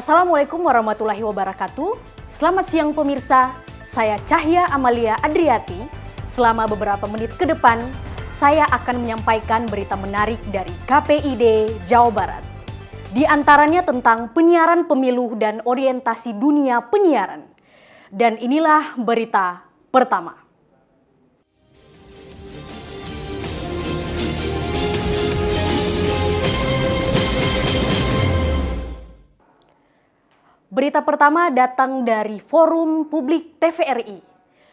Assalamualaikum warahmatullahi wabarakatuh. Selamat siang pemirsa, saya Cahya Amalia Adriati. Selama beberapa menit ke depan, saya akan menyampaikan berita menarik dari KPID Jawa Barat. Di antaranya tentang penyiaran pemilu dan orientasi dunia penyiaran. Dan inilah berita pertama. Berita pertama datang dari Forum Publik TVRI.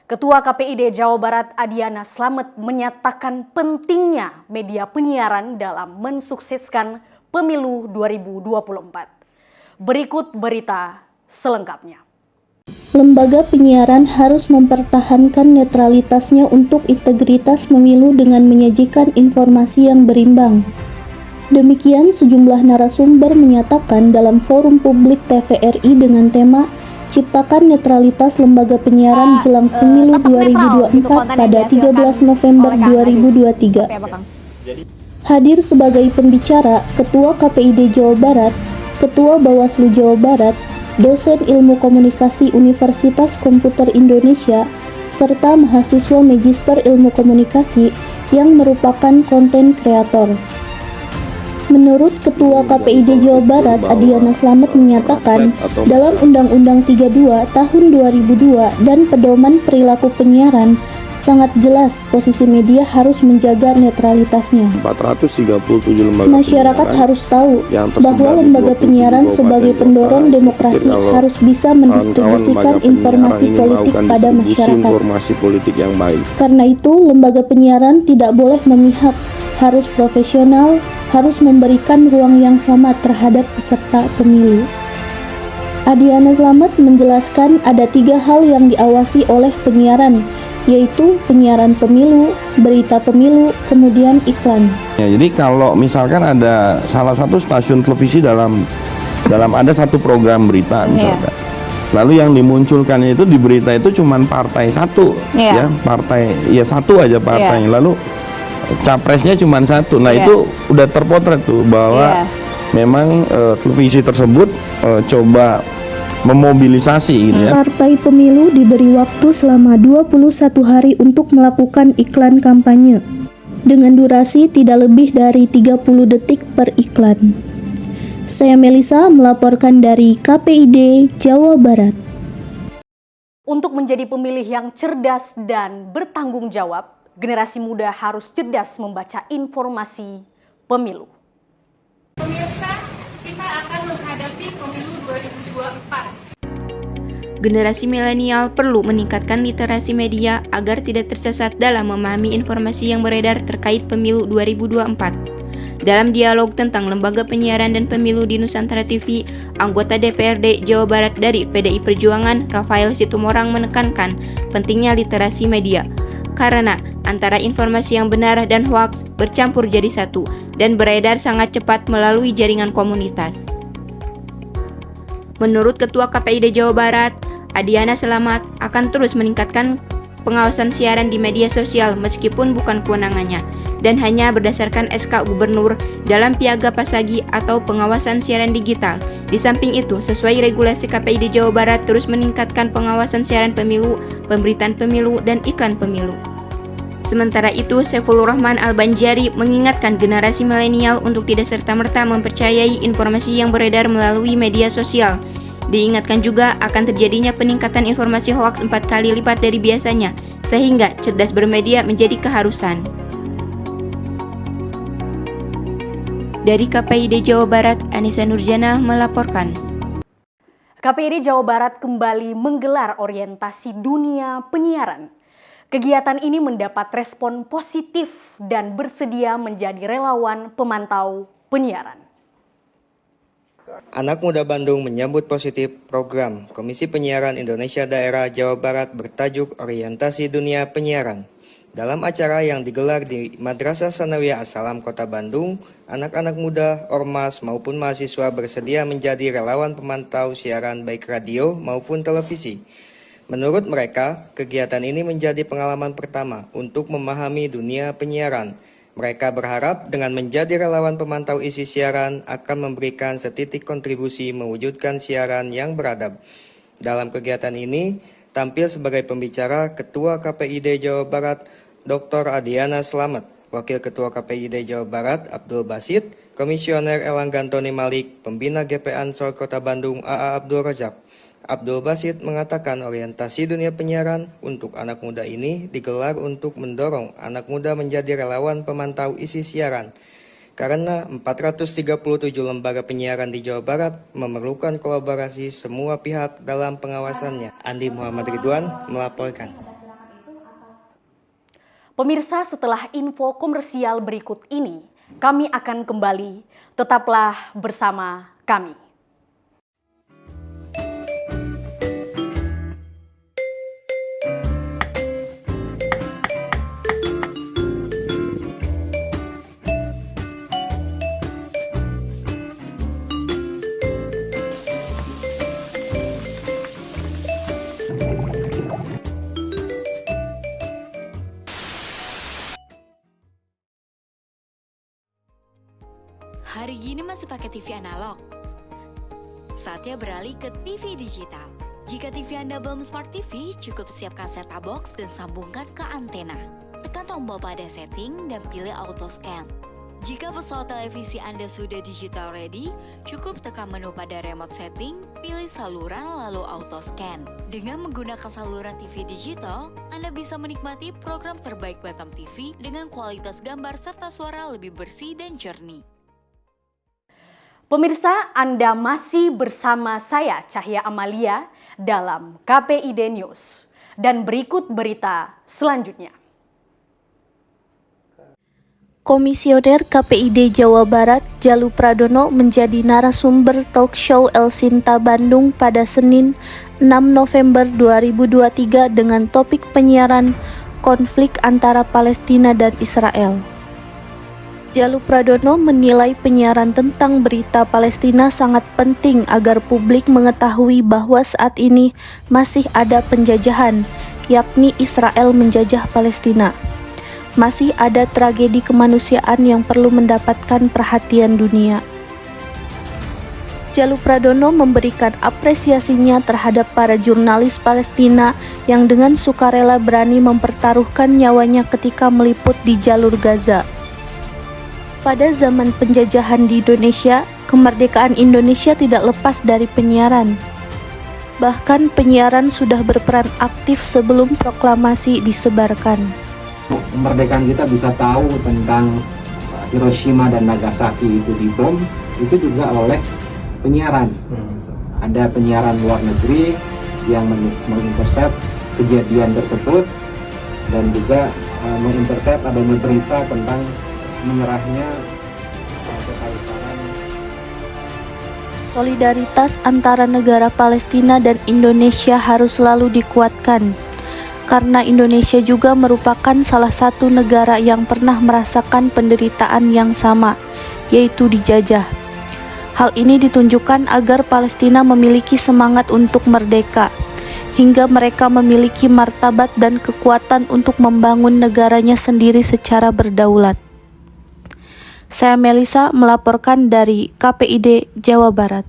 Ketua KPID Jawa Barat Adiana Slamet menyatakan pentingnya media penyiaran dalam mensukseskan pemilu 2024. Berikut berita selengkapnya. Lembaga penyiaran harus mempertahankan netralitasnya untuk integritas pemilu dengan menyajikan informasi yang berimbang. Demikian sejumlah narasumber menyatakan dalam Forum Publik TVRI dengan tema Ciptakan Netralitas Lembaga Penyiaran Jelang Pemilu 2024 pada 13 November 2023. Hadir sebagai pembicara Ketua KPID Jawa Barat, Ketua Bawaslu Jawa Barat, dosen Ilmu Komunikasi Universitas Komputer Indonesia, serta mahasiswa Magister Ilmu Komunikasi yang merupakan konten kreator. Menurut Ketua KPID Jawa Barat Adiana Slamet menyatakan dalam Undang-Undang 32 Tahun 2002 dan Pedoman Perilaku Penyiaran sangat jelas posisi media harus menjaga netralitasnya. 437 lembaga Masyarakat harus tahu bahwa lembaga penyiaran sebagai pendorong demokrasi harus bisa mendistribusikan informasi politik pada masyarakat. Karena itu, lembaga penyiaran tidak boleh memihak, harus profesional, harus memberikan ruang yang sama terhadap peserta pemilu. Adiana Slamet menjelaskan ada 3 hal yang diawasi oleh penyiaran, yaitu penyiaran pemilu, berita pemilu, kemudian iklan. Ya, jadi kalau misalkan ada salah satu stasiun televisi dalam ada satu program berita misalkan, lalu yang dimunculkan itu di berita itu cuma partai satu, ya partai, ya satu aja partainya, lalu capresnya cuma satu. Nah itu udah terpotret tuh bahwa memang televisi tersebut coba memobilisasi gitu ya. Partai pemilu diberi waktu selama 21 hari untuk melakukan iklan kampanye dengan durasi tidak lebih dari 30 detik per iklan. Saya Melisa melaporkan dari KPID Jawa Barat. Untuk menjadi pemilih yang cerdas dan bertanggung jawab, generasi muda harus cerdas membaca informasi pemilu. Pemirsa, kita akan menghadapi pemilu 2024. Generasi milenial perlu meningkatkan literasi media agar tidak tersesat dalam memahami informasi yang beredar terkait pemilu 2024. Dalam dialog tentang lembaga penyiaran dan pemilu di Nusantara TV, anggota DPRD Jawa Barat dari PDI Perjuangan, Rafael Situmorang menekankan pentingnya literasi media. Karena antara informasi yang benar dan hoaks bercampur jadi satu dan beredar sangat cepat melalui jaringan komunitas. Menurut Ketua KPID Jawa Barat, Adiana Slamet akan terus meningkatkan pengawasan siaran di media sosial meskipun bukan kewenangannya dan hanya berdasarkan SK Gubernur dalam Piaga Pasagi atau pengawasan siaran digital. Di samping itu, sesuai regulasi KPID Jawa Barat terus meningkatkan pengawasan siaran pemilu, pemberitaan pemilu, dan iklan pemilu. Sementara itu, Saiful Rahman Al-Banjari mengingatkan generasi milenial untuk tidak serta-merta mempercayai informasi yang beredar melalui media sosial. Diingatkan juga akan terjadinya peningkatan informasi hoaks 4 kali lipat dari biasanya, sehingga cerdas bermedia menjadi keharusan. Dari KPID Jawa Barat, Anissa Nurjana melaporkan. KPID Jawa Barat kembali menggelar orientasi dunia penyiaran. Kegiatan ini mendapat respon positif dan bersedia menjadi relawan pemantau penyiaran. Anak Muda Bandung menyambut positif program Komisi Penyiaran Indonesia Daerah Jawa Barat bertajuk Orientasi Dunia Penyiaran. Dalam acara yang digelar di Madrasah Sanawiyah As-Salam Kota Bandung, anak-anak muda, ormas maupun mahasiswa bersedia menjadi relawan pemantau siaran baik radio maupun televisi. Menurut mereka, kegiatan ini menjadi pengalaman pertama untuk memahami dunia penyiaran. Mereka berharap dengan menjadi relawan pemantau isi siaran akan memberikan setitik kontribusi mewujudkan siaran yang beradab. Dalam kegiatan ini, tampil sebagai pembicara Ketua KPID Jawa Barat, Dr. Adiana Slamet, Wakil Ketua KPID Jawa Barat, Abdul Basit, Komisioner Erlangga Antoni Malik, Pembina GP Ansor Kota Bandung, AA Abdul Razak. Abdul Basit mengatakan orientasi dunia penyiaran untuk anak muda ini digelar untuk mendorong anak muda menjadi relawan pemantau isi siaran. Karena 437 lembaga penyiaran di Jawa Barat memerlukan kolaborasi semua pihak dalam pengawasannya. Andi Muhammad Ridwan melaporkan. Pemirsa, setelah info komersial berikut ini, kami akan kembali. Tetaplah bersama kami. Hari gini masih pakai TV analog? Saatnya beralih ke TV digital. Jika TV Anda belum Smart TV, cukup siapkan set-top box dan sambungkan ke antena. Tekan tombol pada setting dan pilih auto scan. Jika pesawat televisi Anda sudah digital ready, cukup tekan menu pada remote setting, pilih saluran lalu auto scan. Dengan menggunakan saluran TV digital, Anda bisa menikmati program terbaik Batam TV dengan kualitas gambar serta suara lebih bersih dan jernih. Pemirsa, Anda masih bersama saya, Cahya Amalia, dalam KPID News. Dan berikut berita selanjutnya. Komisioner KPID Jawa Barat, Jalu Pradono menjadi narasumber talk show El Sinta Bandung pada Senin 6 November 2023 dengan topik penyiaran konflik antara Palestina dan Israel. Jalu Pradono menilai penyiaran tentang berita Palestina sangat penting agar publik mengetahui bahwa saat ini masih ada penjajahan, yakni Israel menjajah Palestina. Masih ada tragedi kemanusiaan yang perlu mendapatkan perhatian dunia. Jalu Pradono memberikan apresiasinya terhadap para jurnalis Palestina yang dengan sukarela berani mempertaruhkan nyawanya ketika meliput di jalur Gaza. Pada zaman penjajahan di Indonesia, kemerdekaan Indonesia tidak lepas dari penyiaran. Bahkan penyiaran sudah berperan aktif sebelum proklamasi disebarkan. Kemerdekaan kita bisa tahu tentang Hiroshima dan Nagasaki itu dibom, itu juga oleh penyiaran. Ada penyiaran luar negeri yang mengintercept kejadian tersebut dan juga mengintercept adanya berita tentang menyerahnya kekaisaran. Solidaritas antara negara Palestina dan Indonesia harus selalu dikuatkan, karena Indonesia juga merupakan salah satu negara yang pernah merasakan penderitaan yang sama, yaitu dijajah. Hal ini ditunjukkan agar Palestina memiliki semangat untuk merdeka, hingga mereka memiliki martabat dan kekuatan untuk membangun negaranya sendiri secara berdaulat. Saya Melisa melaporkan dari KPID Jawa Barat.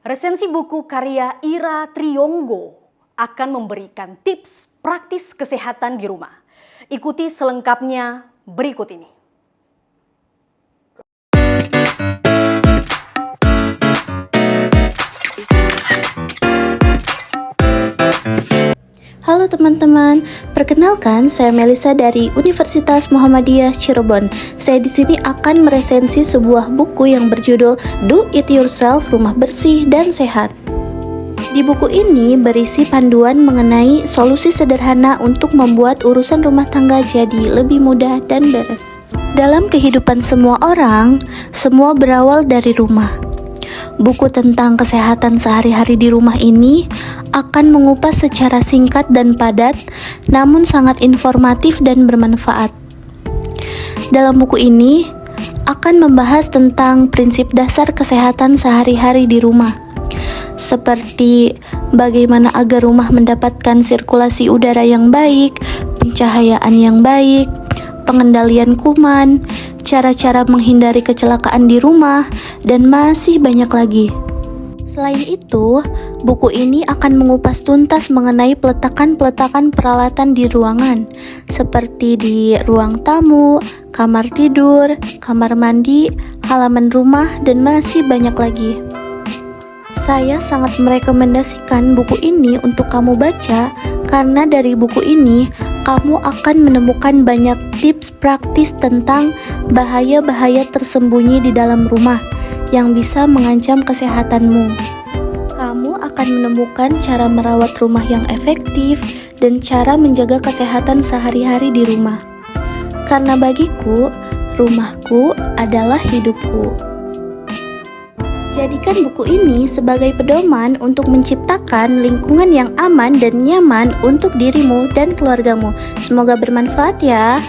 Resensi buku karya Ira Triyonggo akan memberikan tips praktis kesehatan di rumah. Ikuti selengkapnya berikut ini. Halo teman-teman, perkenalkan saya Melisa dari Universitas Muhammadiyah Cirebon. Saya di sini akan meresensi sebuah buku yang berjudul Do It Yourself, Rumah Bersih dan Sehat. Di buku ini berisi panduan mengenai solusi sederhana untuk membuat urusan rumah tangga jadi lebih mudah dan beres. Dalam kehidupan semua orang, semua berawal dari rumah. Buku tentang kesehatan sehari-hari di rumah ini akan mengupas secara singkat dan padat, namun sangat informatif dan bermanfaat. Dalam buku ini akan membahas tentang prinsip dasar kesehatan sehari-hari di rumah, seperti bagaimana agar rumah mendapatkan sirkulasi udara yang baik, pencahayaan yang baik, pengendalian kuman, cara-cara menghindari kecelakaan di rumah, dan masih banyak lagi. Selain itu, buku ini akan mengupas tuntas mengenai peletakan-peletakan peralatan di ruangan, seperti di ruang tamu, kamar tidur, kamar mandi, halaman rumah, dan masih banyak lagi. Saya sangat merekomendasikan buku ini untuk kamu baca, karena dari buku ini kamu akan menemukan banyak tips praktis tentang bahaya-bahaya tersembunyi di dalam rumah yang bisa mengancam kesehatanmu. Kamu akan menemukan cara merawat rumah yang efektif dan cara menjaga kesehatan sehari-hari di rumah. Karena bagiku, rumahku adalah hidupku. Jadikan buku ini sebagai pedoman untuk menciptakan lingkungan yang aman dan nyaman untuk dirimu dan keluargamu. Semoga bermanfaat ya.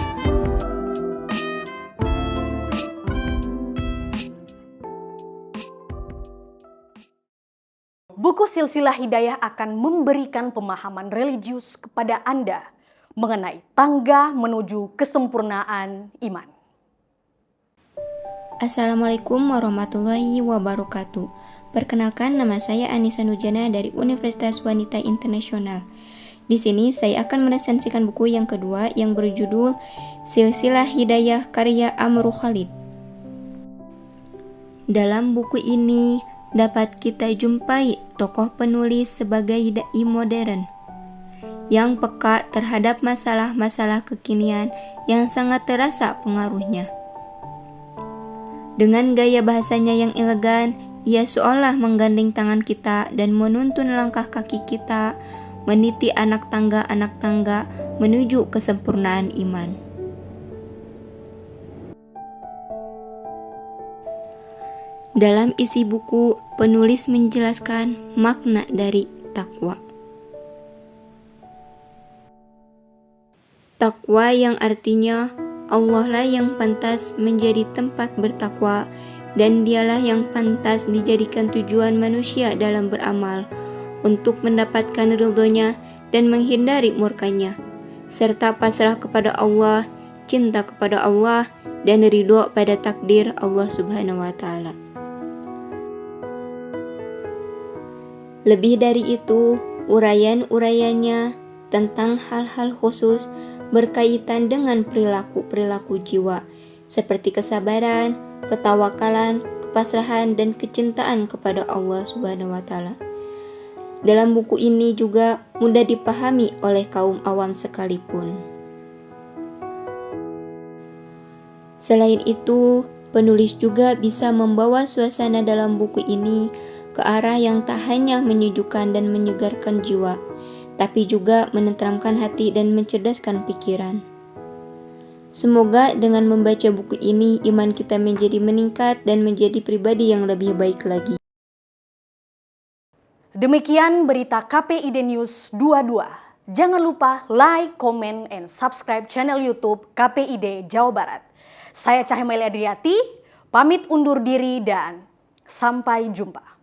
Buku Silsilah Hidayah akan memberikan pemahaman religius kepada Anda mengenai tangga menuju kesempurnaan iman. Assalamualaikum warahmatullahi wabarakatuh. Perkenalkan, nama saya Anissa Nujana dari Universitas Wanita Internasional. Di sini saya akan meresensikan buku yang kedua yang berjudul Silsilah Hidayah karya Amru Khalid. Dalam buku ini dapat kita jumpai tokoh penulis sebagai dai modern yang peka terhadap masalah-masalah kekinian yang sangat terasa pengaruhnya. Dengan gaya bahasanya yang elegan, ia seolah menggandeng tangan kita dan menuntun langkah kaki kita meniti anak tangga menuju kesempurnaan iman. Dalam isi buku, penulis menjelaskan makna dari takwa. Takwa yang artinya Allah lah yang pantas menjadi tempat bertakwa dan dialah yang pantas dijadikan tujuan manusia dalam beramal untuk mendapatkan ridhonya dan menghindari murkanya, serta pasrah kepada Allah, cinta kepada Allah, dan ridho pada takdir Allah Subhanahu wa Ta'ala. Lebih dari itu, uraian-uraiannya tentang hal-hal khusus berkaitan dengan perilaku-perilaku jiwa, seperti kesabaran, ketawakalan, kepasrahan, dan kecintaan kepada Allah Subhanahu wa Ta'ala. Dalam buku ini juga mudah dipahami oleh kaum awam sekalipun. Selain itu, penulis juga bisa membawa suasana dalam buku ini ke arah yang tak hanya menyejukkan dan menyegarkan jiwa, tapi juga menenteramkan hati dan mencerdaskan pikiran. Semoga dengan membaca buku ini, iman kita menjadi meningkat dan menjadi pribadi yang lebih baik lagi. Demikian berita KPID News 22. Jangan lupa like, comment, and subscribe channel YouTube KPID Jawa Barat. Saya Cahya Amalia Adriati, pamit undur diri dan sampai jumpa.